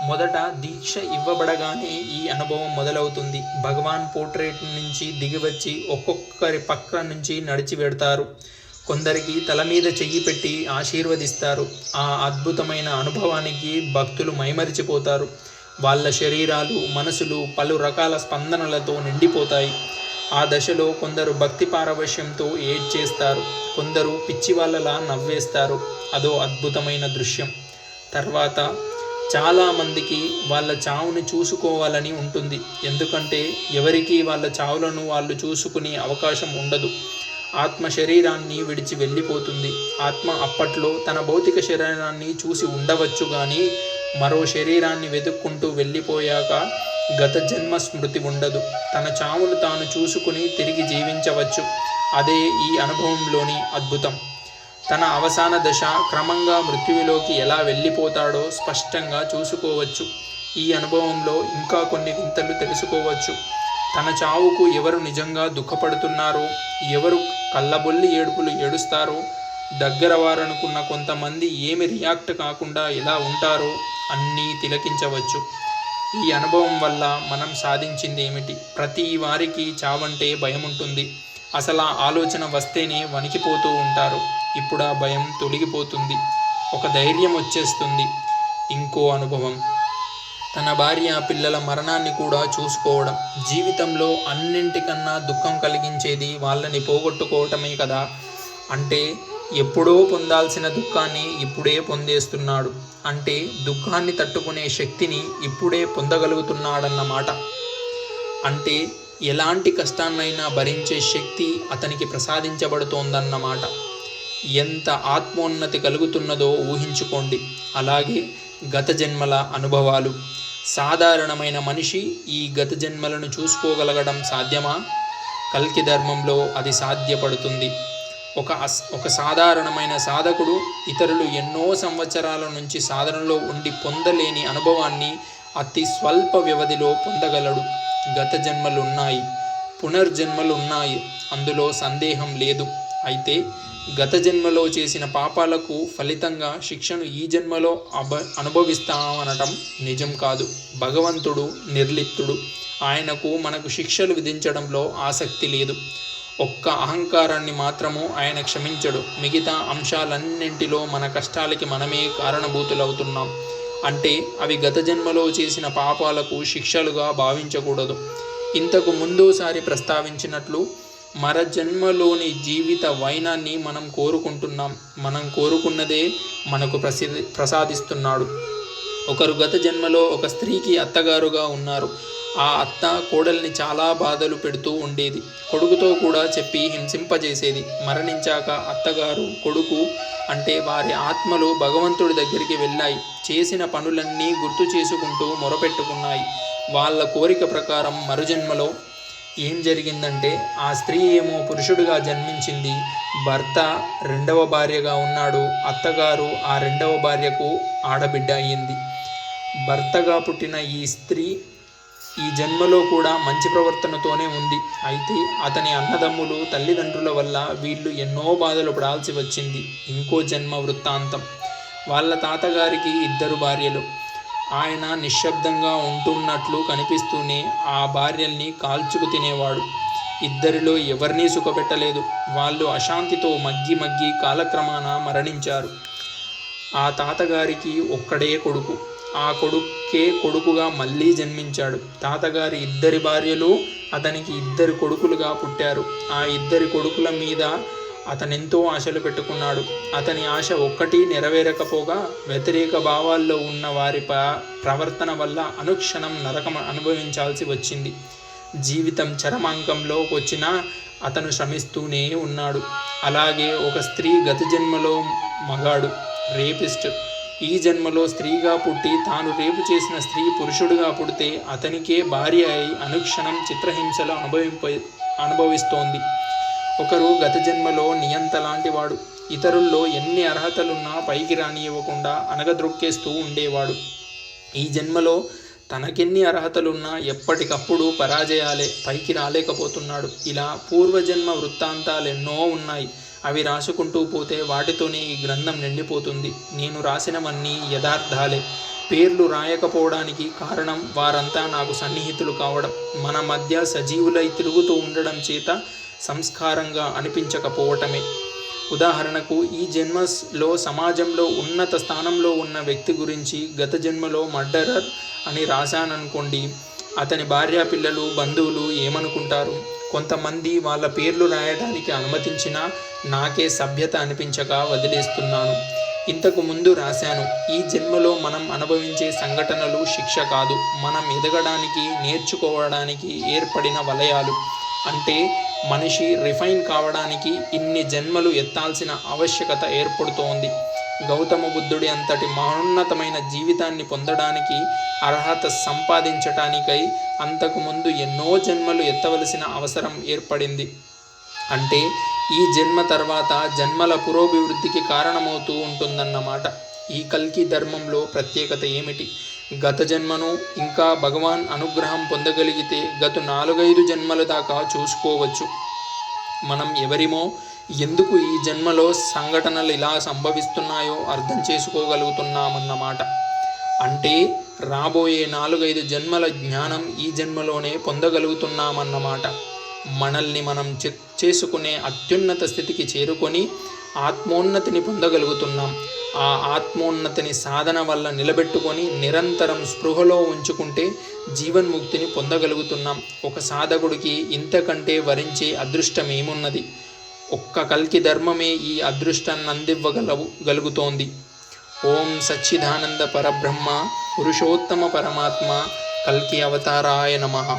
మొదట దీక్ష ఇవ్వబడగానే ఈ అనుభవం మొదలవుతుంది. భగవాన్ పోర్ట్రేట్ నుంచి దిగివచ్చి ఒక్కొక్కరి పక్క నుంచి నడిచి వెడతారు. కొందరికి తల మీద చెయ్యి పెట్టి ఆశీర్వదిస్తారు. ఆ అద్భుతమైన అనుభవానికి భక్తులు మైమరిచిపోతారు. వాళ్ళ శరీరాలు, మనసులు పలు రకాల స్పందనలతో నిండిపోతాయి. ఆ దశలో కొందరు భక్తి పారవశ్యంతో ఏడ్చేస్తారు, కొందరు పిచ్చి వాళ్ళలా నవ్వేస్తారు. అదో అద్భుతమైన దృశ్యం. తర్వాత చాలామందికి వాళ్ళ చావుని చూసుకోవాలని ఉంటుంది. ఎందుకంటే ఎవరికీ వాళ్ళ చావులను వాళ్ళు చూసుకునే అవకాశం ఉండదు. ఆత్మ శరీరాన్ని విడిచి వెళ్ళిపోతుంది. ఆత్మ అప్పట్లో తన భౌతిక శరీరాన్ని చూసి ఉండవచ్చు, కానీ మరో శరీరాన్ని వెతుక్కుంటూ వెళ్ళిపోయాక గత జన్మ స్మృతి ఉండదు. తన చావును తాను చూసుకుని తిరిగి జీవించవచ్చు. అదే ఈ అనుభవంలోని అద్భుతం. తన అవసాన దశ క్రమంగా మృత్యువులోకి ఎలా వెళ్ళిపోతాడో స్పష్టంగా చూసుకోవచ్చు. ఈ అనుభవంలో ఇంకా కొన్ని వింతలు తెలుసుకోవచ్చు. తన చావుకు ఎవరు నిజంగా దుఃఖపడుతున్నారో, ఎవరు కళ్ళబొల్లి ఏడుపులు ఏడుస్తారో, దగ్గర వారనుకున్న కొంతమంది ఏమి రియాక్ట్ కాకుండా ఎలా ఉంటారో అన్నీ తిలకించవచ్చు. ఈ అనుభవం వల్ల మనం సాధించింది ఏమిటి? ప్రతి వారికి చావంటే భయం ఉంటుంది. అసలు ఆ ఆలోచన వస్తేనే వణికిపోతూ ఉంటారు. ఇప్పుడు ఆ భయం తొలగిపోతుంది. ఒక ధైర్యం వచ్చేస్తుంది. ఇంకో అనుభవం, తన భార్య పిల్లల మరణాన్ని కూడా చూసుకోవడం. జీవితంలో అన్నింటికన్నా దుఃఖం కలిగించేది వాళ్ళని పోగొట్టుకోవటమే కదా. అంటే ఎప్పుడో పొందాల్సిన దుఃఖాన్ని ఇప్పుడే పొందేస్తున్నాడు. అంటే దుఃఖాన్ని తట్టుకునే శక్తిని ఇప్పుడే పొందగలుగుతున్నాడన్నమాట. అంటే ఎలాంటి కష్టాన్నైనా భరించే శక్తి అతనికి ప్రసాదించబడుతోందన్నమాట. ఎంత ఆత్మోన్నతి కలుగుతున్నదో ఊహించుకోండి. అలాగే గత జన్మల అనుభవాలు. సాధారణమైన మనిషి ఈ గత జన్మలను చూసుకోగలగడం సాధ్యమా? కల్కి ధర్మంలో అది సాధ్యపడుతుంది. ఒక సాధారణమైన సాధకుడు ఇతరులు ఎన్నో సంవత్సరాల నుంచి సాధనలో ఉండి పొందలేని అనుభవాన్ని అతి స్వల్ప వ్యవధిలో పొందగలడు. గత జన్మలున్నాయి, పునర్జన్మలున్నాయి, అందులో సందేహం లేదు. అయితే గత జన్మలో చేసిన పాపాలకు ఫలితంగా శిక్షను ఈ జన్మలో అనుభవిస్తామనటం నిజం కాదు. భగవంతుడు నిర్లిప్తుడు. ఆయనకు మనకు శిక్షలు విధించడంలో ఆసక్తి లేదు. ఒక్క అహంకారాన్ని మాత్రము ఆయన క్షమించడు. మిగతా అంశాలన్నింటిలో మన కష్టాలకి మనమే కారణభూతులవుతున్నాం. అంటే అవి గత జన్మలో చేసిన పాపాలకు శిక్షలుగా భావించకూడదు. ఇంతకు ముందోసారి ప్రస్తావించినట్లు మరజన్మలోని జీవిత వైనాన్ని మనం కోరుకుంటున్నాం. మనం కోరుకున్నదే మనకు ప్రసాదిస్తున్నాడు. ఒకరు గత జన్మలో ఒక స్త్రీకి అత్తగారుగా ఉన్నారు. ఆ అత్త కోడల్ని చాలా బాధలు పెడుతూ ఉండేది. కొడుకుతో కూడా చెప్పి హింసింపజేసేది. మరణించాక అత్తగారు, కొడుకు అంటే వారి ఆత్మలు భగవంతుడి దగ్గరికి వెళ్ళాయి. చేసిన పనులన్నీ గుర్తు చేసుకుంటూ మొరపెట్టుకున్నాయి. వాళ్ళ కోరిక ప్రకారం మరుజన్మలో ఏం జరిగిందంటే, ఆ స్త్రీ ఏమో పురుషుడిగా జన్మించింది. భర్త రెండవ భార్యగా ఉన్నాడు. అత్తగారు ఆ రెండవ భార్యకు ఆడబిడ్డ అయ్యింది. భర్తగా పుట్టిన ఈ స్త్రీ ఈ జన్మలో కూడా మంచి ప్రవర్తనతోనే ఉంది. అయితే అతని అన్నదమ్ములు, తల్లిదండ్రుల వల్ల వీళ్ళు ఎన్నో బాధలు పడాల్సి వచ్చింది. ఇంకో జన్మ వృత్తాంతం. వాళ్ళ తాతగారికి 2 భార్యలు. ఆయన నిశ్శబ్దంగా ఉంటున్నట్లు కనిపిస్తూనే ఆ భార్యల్ని కాల్చుకు తినేవాడు. ఇద్దరిలో ఎవరినీ సుఖపెట్టలేదు. వాళ్ళు అశాంతితో మగ్గి కాలక్రమాన మరణించారు. ఆ తాతగారికి ఒక్కడే కొడుకు. ఆ కొడుకే కొడుకుగా మళ్ళీ జన్మించాడు. తాతగారి 2 భార్యలు అతనికి 2 కొడుకులుగా పుట్టారు. ఆ 2 కొడుకుల మీద అతనెంతో ఆశలు పెట్టుకున్నాడు. అతని ఆశ ఒక్కటి నెరవేరకపోగా వ్యతిరేక భావాల్లో ఉన్న వారి ప్రవర్తన వల్ల అనుక్షణం నరకం అనుభవించాల్సి వచ్చింది. జీవితం చరమాంకంలో వచ్చినా అతను శ్రమిస్తూనే ఉన్నాడు. అలాగే ఒక స్త్రీ గత జన్మలో మగాడు, రేపిస్ట్. ఈ జన్మలో స్త్రీగా పుట్టి తాను రేపు చేసిన స్త్రీ పురుషుడిగా పుడితే అతనికే భార్య అయి అనుక్షణం చిత్రహింసలు అనుభవిస్తోంది. ఒకరు గత జన్మలో నియంత లాంటివాడు. ఇతరుల్లో ఎన్ని అర్హతలున్నా పైకి రానివ్వకుండా అనగద్రొక్కేస్తూ ఉండేవాడు. ఈ జన్మలో తనకెన్ని అర్హతలున్నా ఎప్పటికప్పుడు పరాజయాలే, పైకి రాలేకపోతున్నాడు. ఇలా పూర్వజన్మ వృత్తాంతాలెన్నో ఉన్నాయి. అవి రాసుకుంటూ పోతే వాటితోనే ఈ గ్రంథం నిండిపోతుంది. నేను రాసినవన్నీ యథార్థాలే. పేర్లు రాయకపోవడానికి కారణం వారంతా నాకు సన్నిహితులు కావడం, మన మధ్య సజీవులై తిరుగుతూ ఉండడం చేత సంస్కారంగా అనిపించకపోవటమే. ఉదాహరణకు, ఈ జన్మలో సమాజంలో ఉన్నత స్థానంలో ఉన్న వ్యక్తి గురించి గత జన్మలో మర్డరర్ అని రాశాననుకోండి, అతని భార్య, పిల్లలు, బంధువులు ఏమనుకుంటారు? కొంతమంది వాళ్ళ పేర్లు రాయడానికి అనుమతించినా నాకే సభ్యత అనిపించక వదిలేస్తున్నాను. ఇంతకు ముందు రాశాను, ఈ జన్మలో మనం అనుభవించే సంఘటనలు శిక్ష కాదు, మనం ఎదగడానికి, నేర్చుకోవడానికి ఏర్పడిన వలయాలు. అంటే మనిషి రిఫైన్ కావడానికి ఇన్ని జన్మలు ఎత్తాల్సిన ఆవశ్యకత ఏర్పడుతోంది. గౌతమ బుద్ధుడి అంతటి మహోన్నతమైన జీవితాన్ని పొందడానికి, అర్హత సంపాదించటానికై అంతకుముందు ఎన్నో జన్మలు ఎత్తవలసిన అవసరం ఏర్పడింది. అంటే ఈ జన్మ తర్వాత జన్మల పురోభివృద్ధికి కారణమవుతూ ఉంటుందన్నమాట. ఈ కల్కి ధర్మంలో ప్రత్యేకత ఏమిటి? గత జన్మను ఇంకా భగవాన్ అనుగ్రహం పొందగలిగితే గత 4-5 జన్మల దాకా చూసుకోవచ్చు. మనం ఎవరిమో, ఎందుకు ఈ జన్మలో సంఘటనలు ఇలా సంభవిస్తున్నాయో అర్థం చేసుకోగలుగుతున్నామన్నమాట. అంటే రాబోయే 4-5 జన్మల జ్ఞానం ఈ జన్మలోనే పొందగలుగుతున్నామన్నమాట. మనల్ని మనం చేసుకునే అత్యున్నత స్థితికి చేరుకొని ఆత్మోన్నతిని పొందగలుగుతున్నాం. ఆ ఆత్మోన్నతిని సాధన వల్ల నిలబెట్టుకొని నిరంతరం స్పృహలో ఉంచుకుంటే జీవన్ముక్తిని పొందగలుగుతున్నాం. ఒక సాధకుడికి ఇంతకంటే వరించే అదృష్టం ఏమున్నది? ఒక్క కల్కి ధర్మమే ఈ అదృష్టాన్ని అందివ్వగలుగుతోంది. ఓం సచ్చిదానంద పరబ్రహ్మ పురుషోత్తమ పరమాత్మ కల్కి అవతారాయ నమః.